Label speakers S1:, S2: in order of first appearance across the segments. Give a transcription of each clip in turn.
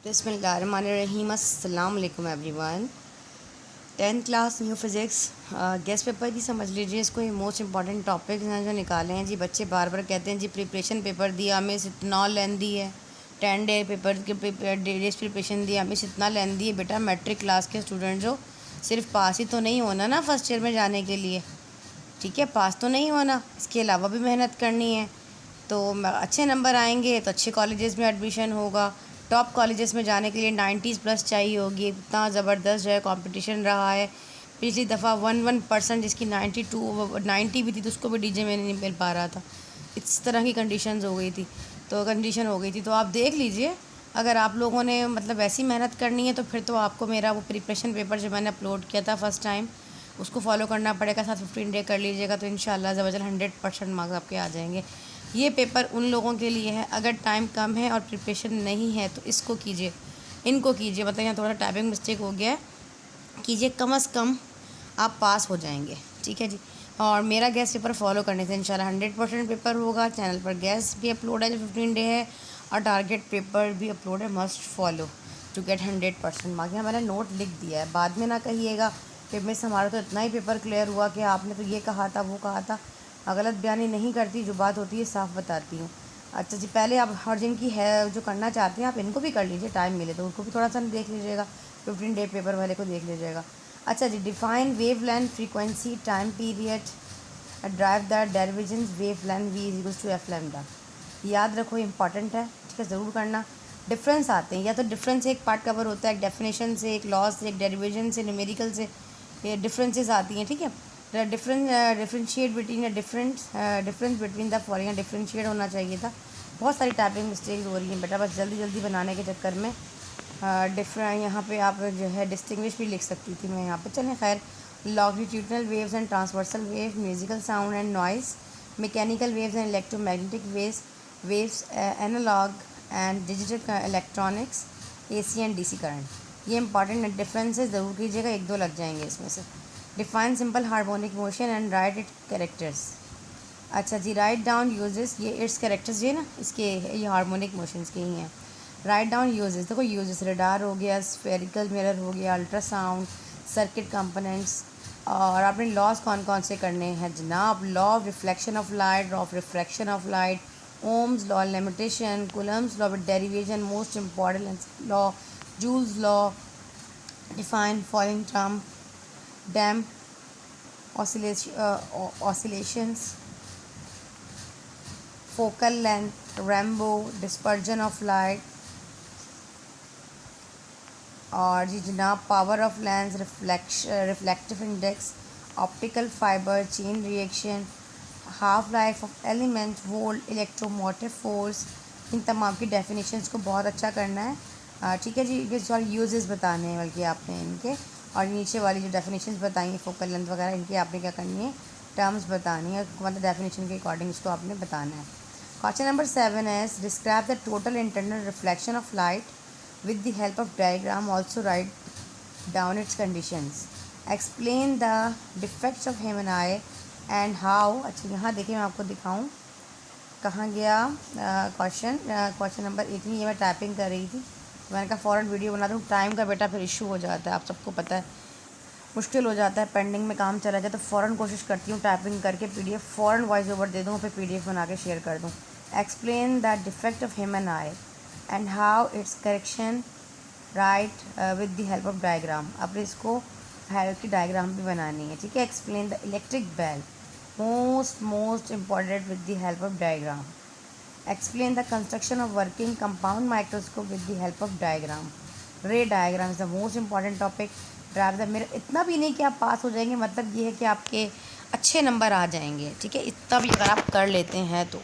S1: बिस्मिल्लाहिर्रहमानिर्रहीम। अस्सलाम वालेकुम everyone. 10th class new physics guest paper की समझ लीजिए। इसको ये मोस्ट इंपॉर्टेंट टॉपिक्स हैं जो निकाले हैं जी। बच्चे बार बार कहते हैं जी प्रिपरेशन पेपर दिया हमें इतना लेंदी है, 10 डे पेपर के डेज प्रिपरेशन दिया हमें इतना लेंदी है। बेटा मैट्रिक क्लास के स्टूडेंट जो सिर्फ पास ही तो नहीं होना ना फर्स्ट ईयर में जाने के लिए, ठीक है, पास तो नहीं होना, इसके अलावा भी मेहनत करनी है। तो अच्छे नंबर आएंगे तो अच्छे कॉलेजेस में एडमिशन होगा। टॉप कॉलेजेस में जाने के लिए 90 प्लस चाहिए होगी। इतना ज़बरदस्त जो है कंपटीशन रहा है। पिछली दफ़ा 1% जिसकी 90 भी थी तो उसको भी डीजे में नहीं मिल पा रहा था। इस तरह की कंडीशन हो गई थी। तो आप देख लीजिए, अगर आप लोगों ने मतलब ऐसी मेहनत करनी है तो फिर तो आपको मेरा वो प्रिपरेशन पेपर जो मैंने अपलोड किया था फर्स्ट टाइम उसको फॉलो करना पड़ेगा। साथ 15 डे कर लीजिएगा तो इंशाल्लाह ज़बरदस्त 100% मार्क्स आपके आ जाएंगे। ये पेपर उन लोगों के लिए है अगर टाइम कम है और प्रिपरेशन नहीं है तो इनको कीजिए। मतलब यहाँ थोड़ा टाइपिंग मिस्टेक हो गया है, कीजिए, कम से कम आप पास हो जाएंगे, ठीक है जी। और मेरा गैस पेपर फॉलो करने से इंशाल्लाह 100% पेपर होगा। चैनल पर गैस भी अपलोड है जो 15 डे है, और टारगेट पेपर भी अपलोड है। Must follow to get 100% marks. यहाँ मैंने नोट लिख दिया है, बाद में ना कहिएगा कि मिस हमारा तो इतना ही पेपर क्लियर हुआ कि आपने तो ये कहा था वो कहा था। गलत बयानी नहीं करती, जो बात होती है साफ़ बताती हूँ। अच्छा जी, पहले आप और जिनकी है जो करना चाहते हैं आप इनको भी कर लीजिए, टाइम मिले तो उनको भी थोड़ा सा देख लीजिएगा, 15 डे पेपर वाले को देख लीजिएगा। अच्छा जी, define wavelength, frequency, time period, derive the derivations wavelength v equals to F lambda. याद रखो, इंपॉर्टेंट है, ठीक है, ज़रूर करना। डिफरेंस आते हैं, या तो डिफरेंस से एक पार्ट कवर होता है, एक डेफिनेशन से, एक लॉ से, एक डेरिवेशन से, न्यूमेरिकल से, ये डिफरेंसेस आती हैं, ठीक है। Differentiate between difference between the following, differentiate होना चाहिए था। बहुत सारी टाइपिंग मिस्टेक्स हो रही हैं बेटा, बस जल्दी जल्दी बनाने के चक्कर में डिफरेंट यहाँ पे आप जो है डिस्टिंग्विश भी लिख सकती थी मैं यहाँ पे। चलें खैर, longitudinal waves and transversal wave, musical sound and noise, mechanical waves and electromagnetic waves, analog and digital electronics, AC and DC current. ये इंपॉर्टेंट डिफरेंसेस ज़रूर कीजिएगा, एक दो लग जाएंगे इसमें से। Define simple harmonic motion and write it characters. अच्छा जी, राइट डाउन यूजेस, ये इट्स कैरेक्टर्स ये ना इसके ये हार्मोनिक मोशंस के ही हैं। राइट डाउन यूजेस, देखो यूजेस रडार हो गया, स्फेरिकल मिरर हो गया, अल्ट्रासाउंड, सर्किट कंपोनेंट्स। और आपने लॉज कौन कौन से करने हैं जनाब? Law of reflection of light, law of refraction of light, Ohm's law, limitation, Coulomb's law with derivation, most important law, joules law. Define following term, damp oscillations, focal length, rainbow, dispersion of light, और जी जनाब power of lens, reflective index, optical fibre, chain reaction, half life of element, volt, electromotive force. इन तमाम की definitions को बहुत अच्छा करना है, ठीक है जी। ये सॉरी यूजेस बताने हैं बल्कि आपने इनके, और नीचे वाली जो डेफिनेशंस बताई हैं फोकल लेंथ वगैरह, इनकी आपने क्या करनी है, टर्म्स बतानी है, मतलब डेफिनेशन के अकॉर्डिंग इसको आपने बताना है। क्वेश्चन नंबर 7 है describe the total internal reflection of light with the help of diagram, also write down it's conditions, explain the defects of human I and how. अच्छा यहाँ देखिए, मैं आपको दिखाऊँ कहाँ गया क्वेश्चन नंबर 18। ये मैं टाइपिंग कर रही थी, मैंने कहा फ़ौरन वीडियो बना दूँ, टाइम का बेटा फिर इशू हो जाता है, आप सबको पता है, मुश्किल हो जाता है, पेंडिंग में काम चला जाए तो फ़ौरन कोशिश करती हूँ टाइपिंग करके PDF फ़ौरन वॉइस ओवर दे दूँ, फिर PDF बना के शेयर कर दूँ। Explain the defect of human I and how it's correction, right with the help of diagram. अब इसको हेल्प की डायग्राम भी बनानी है, ठीक है। Explain the electric bell, most important with the help of diagram. Explain the construction of working compound microscope with the help of diagram. Ray diagram is the most important topic. Drive the mirror। इतना भी नहीं कि आप पास हो जाएंगे, मतलब ये है कि आपके अच्छे नंबर आ जाएंगे, ठीक है। इतना भी अगर आप कर लेते हैं तो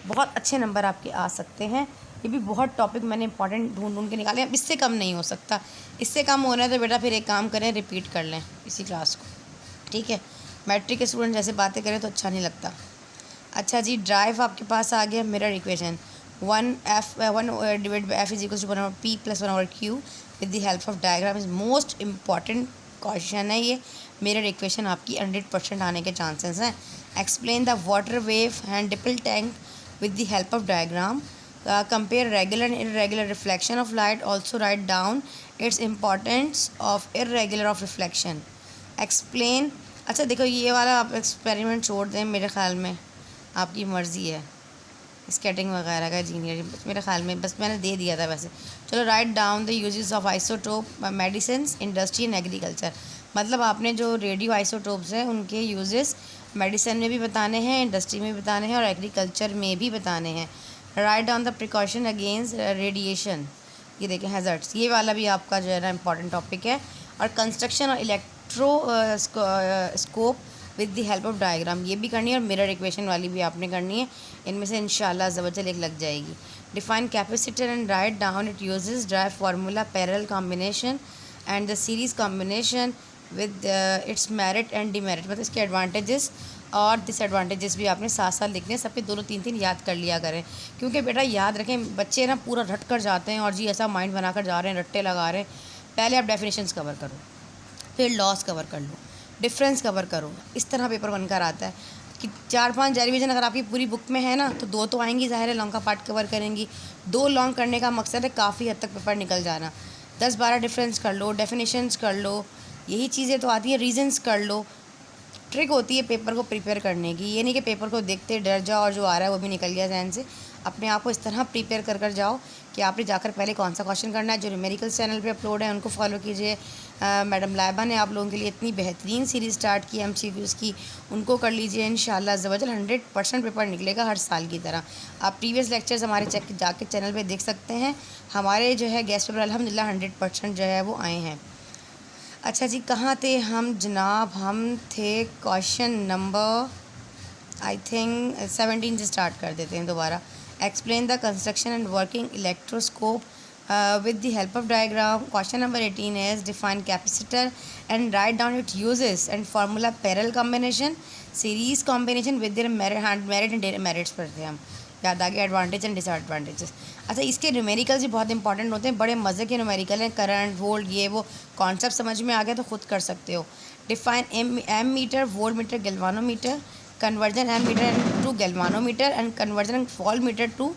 S1: बहुत अच्छे नंबर आपके आ सकते हैं। ये भी बहुत टॉपिक मैंने इंपॉर्टेंट ढूंढ के निकाले, अब इससे कम नहीं हो सकता। इससे कम हो रहा है तो बेटा फिर एक काम करें, रिपीट कर लें इसी क्लास को, ठीक है। मैट्रिक के स्टूडेंट जैसे बातें करें तो अच्छा नहीं लगता। अच्छा जी, ड्राइव आपके पास आ गया, mirror equation 1 divide by F is equal to 1/P + 1/Q with the help of diagram is most important question है ये। मिरर इक्वेशन आपकी 100% आने के चांसेस हैं। Explain the water wave and ripple tank with the help of diagram. Compare regular and irregular reflection of light, also write down its importance of irregular of reflection, explain. अच्छा देखो ये वाला आप experiment छोड़ दें, मेरे ख्याल में आपकी मर्ज़ी है स्केटिंग वगैरह का जीनियर, मेरे ख्याल में बस मैंने दे दिया था वैसे। चलो write down the uses of isotope medicine industry and agriculture, मतलब आपने जो रेडियो आइसोटोप्स हैं उनके यूजेस मेडिसिन में भी बताने हैं, इंडस्ट्री में भी बताने हैं और एग्रीकल्चर में भी बताने हैं। Write down the precaution against radiation, ये देखें हैज़र्ड्स, ये वाला भी आपका जो है ना इंपॉर्टेंट टॉपिक है। और कंस्ट्रक्शन और electro scope with the help of diagram, ये भी करनी है और मिरर इक्वेशन वाली भी आपने करनी है। इनमें से इंशाल्लाह ज़बरदस्त एक लग जाएगी। Define capacitor and write down it uses drive formula parallel combination and the series combination with its merit and demerit, मतलब इसके एडवांटेजेस और डिसएडवांटेजेस भी आपने साथ साथ लिखने हैं। सब पे 2-3 याद कर लिया करें, क्योंकि बेटा याद रखें बच्चे ना पूरा रट कर जाते हैं और जी ऐसा माइंड बना कर जा रहे हैं, रट्टे लगा रहे हैं। पहले आप डेफिनेशंस कवर करो, फिर लॉस कवर कर लो, डिफरेंस कवर करो, इस तरह पेपर बनकर आता है कि 4-5 डेरिवेशन अगर आपकी पूरी बुक में है ना तो 2 तो आएंगी, ज़ाहिर है लॉन्ग का पार्ट कवर करेंगी। 2 लॉन्ग करने का मकसद है काफ़ी हद तक पेपर निकल जाना। 10-12 डिफरेंस कर लो, डेफिनेशंस कर लो, यही चीज़ें तो आती है, रीजंस कर लो। ट्रिक होती है पेपर को प्रिपेयर करने की, ये नहीं कि पेपर को देखते डर जाओ और जो आ रहा है वो भी निकल गया जहन से। अपने आप को इस तरह प्रिपेयर कर कर जाओ कि आपने जाकर पहले कौन सा क्वेश्चन करना है। जो न्यूमेरिकल्स चैनल पे अपलोड है उनको फॉलो कीजिए। मैडम लाइबा ने आप लोगों के लिए इतनी बेहतरीन सीरीज़ स्टार्ट की MCQs की, उनको कर लीजिए। इंशाल्लाह ज़बरदस्त 100% पेपर निकलेगा हर साल की तरह। आप प्रीवियस लेक्चर्स हमारे जाके चैनल पर देख सकते हैं। हमारे जो है गेस्ट पेपर अल्हम्दुलिल्लाह 100% जो है वो आए हैं। अच्छा जी, कहाँ थे हम जनाब? हम थे क्वेश्चन नंबर आई थिंक 17 से स्टार्ट कर देते हैं दोबारा। Explain the construction and working electroscope with the help of diagram. Question number 18 is define capacitor and write down its uses and formula parallel combination, series combination with their merit and demerits पर थे हम। याद आ गया, advantage and disadvantages. अच्छा इसके numericals भी बहुत important होते हैं, बड़े मज़े के न्यूमेरिकल हैं। करंट, वोल्ट, ये वो कॉन्सेप्ट समझ में आ गया तो खुद कर सकते हो। Define ammeter, voltmeter, galvanometer, conversion ammeter to galvanometer and conversion voltmeter to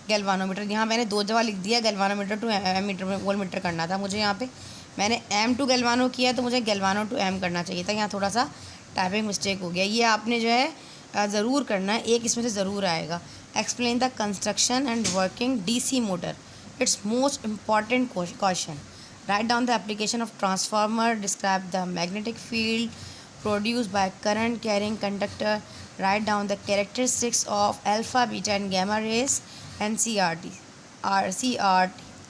S1: galvanometer. यहाँ मैंने 2 जगह लिख दिया, गैल्वानोमीटर टू एम मीटर में वोल्ट मीटर करना था मुझे। यहाँ पे मैंने एम टू गैल्वानो किया तो मुझे गैल्वानो टू एम करना चाहिए था, यहाँ थोड़ा सा टाइपिंग मिस्टेक हो गया। ये आपने जो है ज़रूर करना है, एक इसमें से ज़रूर आएगा। Explain the construction and working DC motor, it's most important question. Write down the application of transformer, describe the magnetic field produced by current carrying conductor, write down the characteristics of alpha, beta and gamma rays and CRT,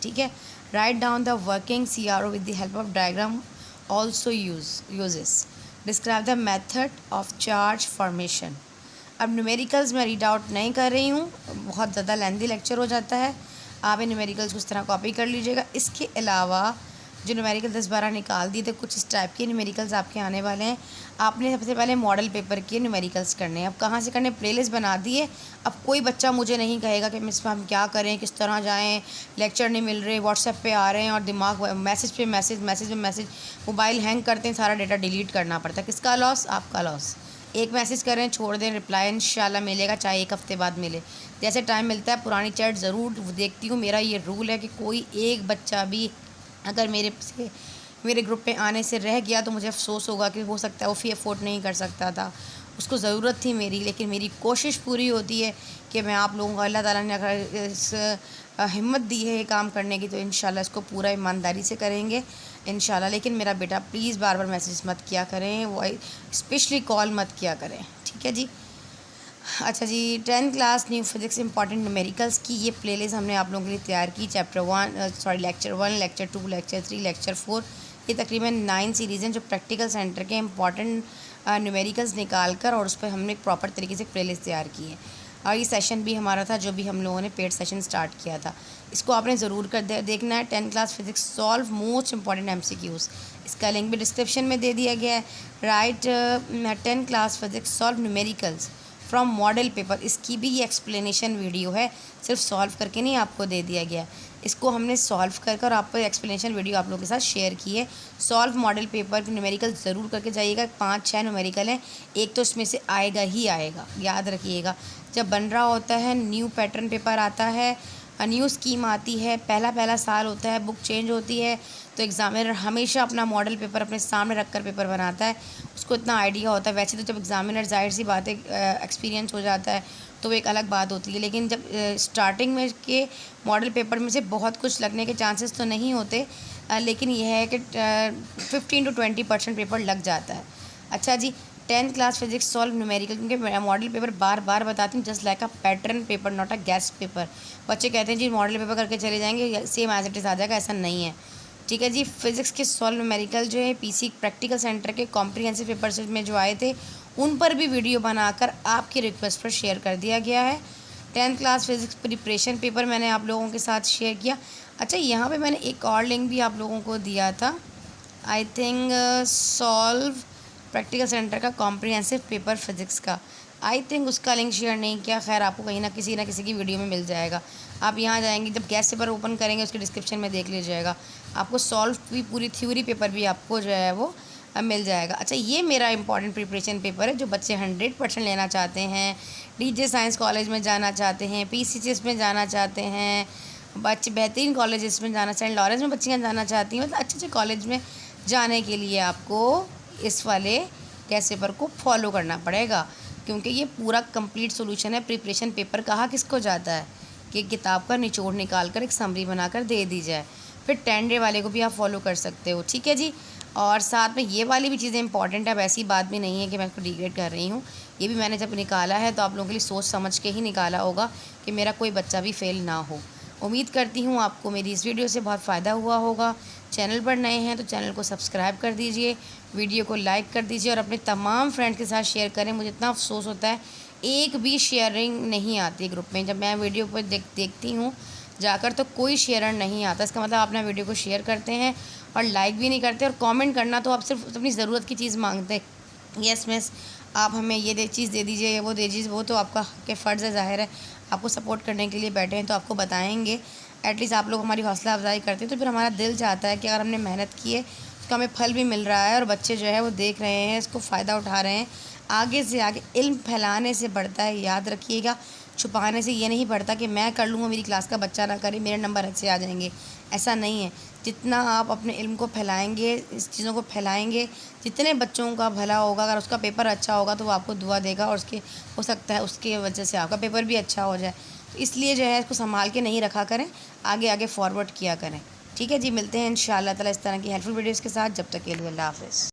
S1: ठीक है। write down the working CRO with the help of diagram, also uses, describe the method of charge formation। अब numericals मैं read out नहीं कर रही हूँ, बहुत ज़्यादा लेंथी लेक्चर हो जाता है। आप इन न्यूमेरिकल्स को इस तरह कॉपी कर लीजिएगा। इसके अलावा जो न्यूमेरिकल 10-12 निकाल दिए थे, कुछ इस टाइप के न्यूमेरिकल्स आपके आने वाले हैं। आपने सबसे पहले मॉडल पेपर के न्यूमेरिकल्स करने हैं। अब कहाँ से करने, प्लेलिस्ट बना दिए। अब कोई बच्चा मुझे नहीं कहेगा कि मिस हम क्या करें, किस तरह जाएं, लेक्चर नहीं मिल रहे, व्हाट्सएप पे आ रहे हैं और दिमाग मैसेज पे मैसेज, मोबाइल हैंग करते हैं, सारा डेटा डिलीट करना पड़ता है। किसका लॉस? आपका लॉस। एक मैसेज करें, छोड़ दें, रिप्लाई इंशाल्लाह मिलेगा, चाहे 1 हफ़्ते बाद मिले, जैसे टाइम मिलता है। पुरानी चैट ज़रूर देखती हूँ। मेरा ये रूल है कि कोई एक बच्चा भी अगर मेरे ग्रुप पे आने से रह गया तो मुझे अफसोस होगा कि हो सकता है वो फ़ी अफोर्ड नहीं कर सकता था, उसको ज़रूरत थी मेरी। लेकिन मेरी कोशिश पूरी होती है कि मैं आप लोगों को, अल्लाह ताला ने अगर इस हिम्मत दी है ये काम करने की तो इंशाल्लाह इसको पूरा ईमानदारी से करेंगे इंशाल्लाह। लेकिन मेरा बेटा प्लीज़ बार बार मैसेज मत किया करें, वो स्पेशली कॉल मत किया करें, ठीक है जी। अच्छा जी, 10th class new physics important numericals की ये प्लेलिस्ट हमने आप लोगों के लिए तैयार की। लेक्चर 1, लेक्चर 2, लेक्चर 3, लेक्चर 4, ये तकरीबन 9 सीरीज़ हैं जो प्रैक्टिकल सेंटर के इंपॉर्टेंट न्यूमेरिकल्स निकाल कर और उस पर हमने प्रॉपर तरीके से प्लेलिस्ट तैयार की है। और ये सेशन भी हमारा था जो भी हम लोगों ने पेड सेशन स्टार्ट किया था, इसको आपने ज़रूर देखना है। 10th class physics solve most important MCQs, इसका लिंक भी डिस्क्रिप्शन में दे दिया गया है। Right 10th class physics solve numericals from model paper, इसकी भी ये एक्सप्लेनेशन वीडियो है, सिर्फ सॉल्व करके नहीं आपको दे दिया गया। इसको हमने सॉल्व कर आपको एक्सप्लेनेशन वीडियो आप लोगों के साथ शेयर की है। सॉल्व मॉडल पेपर के न्यूमेरिकल ज़रूर करके जाइएगा। 5-6 न्यूमेरिकल हैं, एक तो इसमें से आएगा ही आएगा, याद रखिएगा। जब बन रहा होता है न्यू पैटर्न पेपर आता है न्यू स्कीम आती है, पहला साल होता है, बुक चेंज होती है, तो एग्ज़ामिनर हमेशा अपना मॉडल पेपर अपने सामने रख कर पेपर बनाता है, उसको इतना आइडिया होता है। वैसे तो जब एग्ज़ामिनर ज़ाहिर सी बात है एक्सपीरियंस हो जाता है तो वो एक अलग बात होती है, लेकिन जब स्टार्टिंग में के मॉडल पेपर में से बहुत कुछ लगने के चांसेस तो नहीं होते, लेकिन यह है कि 15 to 20% पेपर लग जाता है। अच्छा जी, 10th class physics solve numerical, क्योंकि मैं मॉडल पेपर बार बार बताती हूँ, just like a pattern paper not a gas paper. बच्चे कहते हैं जी मॉडल पेपर करके चले जाएंगे, सेम एज इट इज़ आ जाएगा, ऐसा नहीं है। ठीक है जी, फिज़िक्स के सॉल्व न्यूमेरिकल जो है पीसी प्रैक्टिकल सेंटर के कॉम्प्रिहेंसिव पेपर में जो आए थे, उन पर भी वीडियो बनाकर आपकी रिक्वेस्ट पर शेयर कर दिया गया है। 10th class physics preparation paper मैंने आप लोगों के साथ शेयर किया। अच्छा, यहाँ पे मैंने एक और लिंक भी आप लोगों को दिया था, I think solve practical centre का कॉम्प्रिहेंसिव पेपर फिज़िक्स का, आई थिंक उसका लिंक शेयर नहीं किया। खैर, आपको कहीं ना किसी की वीडियो में मिल जाएगा। आप यहाँ जाएंगे, जब गैस पेपर ओपन करेंगे उसके डिस्क्रिप्शन में देख लीजिएगा, आपको सॉल्व भी पूरी थ्योरी पेपर भी आपको जो है वो मिल जाएगा। अच्छा, ये मेरा इंपॉर्टेंट प्रिपरेशन पेपर है, जो बच्चे 100% लेना चाहते हैं, डीजे साइंस कॉलेज में जाना चाहते हैं, पीसीसीएस में जाना चाहते हैं, बच्चे बेहतरीन कॉलेजेस में जाना चाहें, लॉरेंस में बच्चियाँ जाना चाहती हैं, मतलब अच्छे अच्छे कॉलेज में जाने के लिए आपको इस वाले गैस पेपर को फॉलो करना पड़ेगा, क्योंकि ये पूरा कंप्लीट सॉल्यूशन है। प्रिपरेशन पेपर कहा किसको जाता है कि किताब का निचोड़ निकाल कर एक समरी बनाकर दे दी जाए। फिर 10 डे वाले को भी आप फॉलो कर सकते हो, ठीक है जी। और साथ में ये वाली भी चीज़ें इंपॉर्टेंट है, अब ऐसी बात भी नहीं है कि मैं इसको डिग्रेड कर रही हूँ। ये भी मैंने जब निकाला है तो आप लोगों के लिए सोच समझ के ही निकाला होगा कि मेरा कोई बच्चा भी फेल ना हो। उम्मीद करती हूँ आपको मेरी इस वीडियो से बहुत फ़ायदा हुआ होगा। चैनल पर नए हैं तो चैनल को सब्सक्राइब कर दीजिए, वीडियो को लाइक कर दीजिए और अपने तमाम फ्रेंड्स के साथ शेयर करें। मुझे इतना अफसोस होता है, एक भी शेयरिंग नहीं आती ग्रुप में। जब मैं वीडियो पर देखती हूँ जाकर तो कोई शेयर नहीं आता। इसका मतलब आप अपना वीडियो को शेयर करते हैं और लाइक भी नहीं करते, और कमेंट करना तो आप सिर्फ अपनी ज़रूरत की चीज़ मांगते हैं। यस मिस, आप हमें ये चीज़ दे दीजिए, वो दे दीजिए, वो तो आपका के फ़र्ज़ है, ज़ाहिर है आपको सपोर्ट करने के लिए बैठे हैं तो आपको बताएंगे। एटलीस्ट आप लोग हमारी हौसला अफजाई करते हैं तो फिर हमारा दिल चाहता है कि अगर हमने मेहनत की है तो हमें फल भी मिल रहा है और बच्चे जो है वो देख रहे हैं, इसको फ़ायदा उठा रहे हैं। आगे से आगे इल्म फैलाने से बढ़ता है, याद रखिएगा, छुपाने से ये नहीं बढ़ता कि मैं कर लूँगा मेरी क्लास का बच्चा ना करे, मेरे नंबर अच्छे आ जाएंगे, ऐसा नहीं है। जितना आप अपने इल्म को फैलाएंगे, इस चीज़ों को फैलाएंगे, जितने बच्चों का भला होगा, अगर उसका पेपर अच्छा होगा तो वो आपको दुआ देगा और उसके हो सकता है उसके वजह से आपका पेपर भी अच्छा हो जाए। तो इसलिए जो है इसको संभाल के नहीं रखा करें, आगे आगे फॉरवर्ड किया करें, ठीक है जी। मिलते हैं इंशाअल्लाह ताला इस तरह की हेल्पफुल वीडियोज़ के साथ, जब तक के लिए अल्लाह हाफ़िज़।